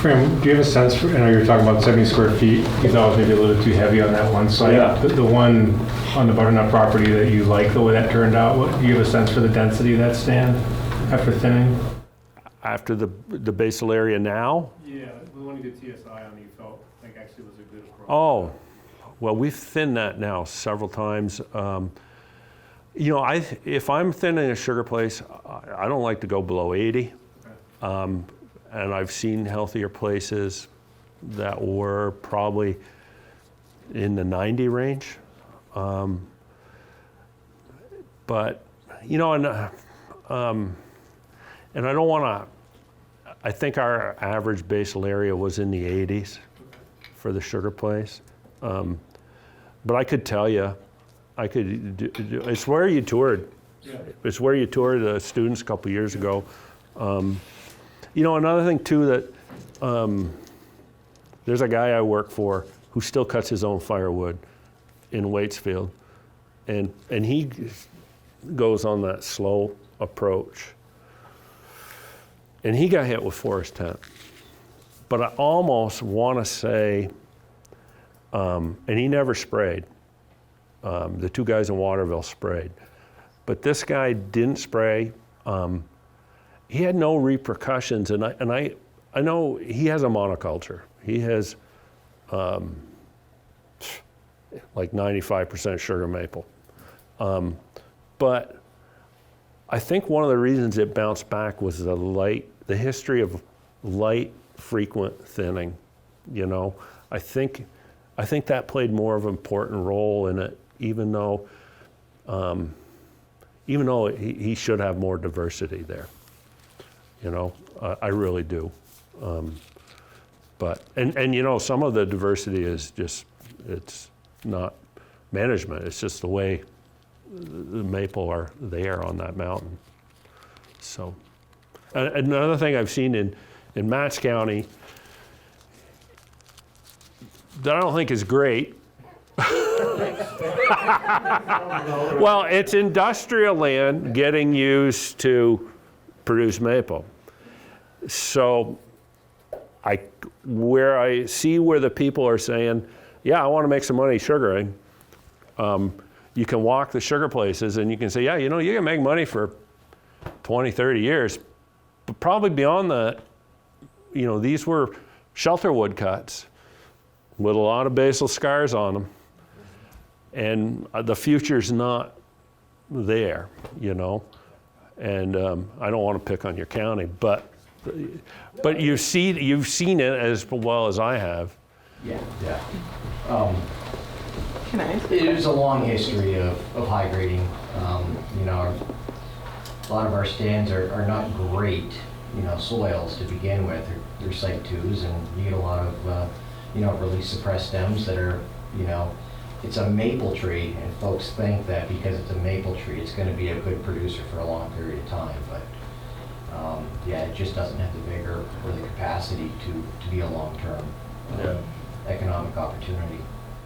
Fran, do you have a sense for, I know you're talking about 70 square feet, you thought it was maybe a little too heavy on that one site. Yeah. The one on the butternut property that you like, the way that turned out, do you have a sense for the density of that stand after thinning? After the basal area now? Yeah, the one you did TSI on, you felt like actually was a good approach. Oh, well, we've thinned that now several times. You know, if I'm thinning a sugar place, I don't like to go below 80. Okay. And I've seen healthier places that were probably in the 90 range. But, you know, and I don't want to, I think our average basal area was in the 80s for the sugar place. But I could tell you, it's where you toured. Yeah. It's where you toured the students a couple years ago. You know, another thing too that there's a guy I work for who still cuts his own firewood in Waitsfield, and he goes on that slow approach. And he got hit with forest tent. But I almost want to say, and he never sprayed. The two guys in Waterville sprayed. But this guy didn't spray. He had no repercussions, and I know he has a monoculture. He has like 95% sugar maple. But I think one of the reasons it bounced back was the history of light, frequent thinning. You know, I think that played more of an important role in it, even though he should have more diversity there. You know, I really do. But you know, some of the diversity is just, it's not management. It's just the way the maple are there on that mountain. So, another thing I've seen in Matts County that I don't think is great. Well, it's industrial land getting used to produce maple. So where I see where the people are saying, yeah, I want to make some money sugaring, you can walk the sugar places and you can say, yeah, you know, you can make money for 20, 30 years, but probably beyond that, you know, these were shelter wood cuts with a lot of basal scars on them. And the future's not there, you know. And I don't want to pick on your county, but you've seen it as well as I have. Yeah. Can I? It is a long history of high grading. You know, a lot of our stands are not great, you know, soils to begin with. They're site twos, and you get a lot of, you know, really suppressed stems that are, you know, it's a maple tree, and folks think that because it's a maple tree, it's going to be a good producer for a long period of time. But yeah, it just doesn't have the vigor or the capacity to be a long-term economic opportunity.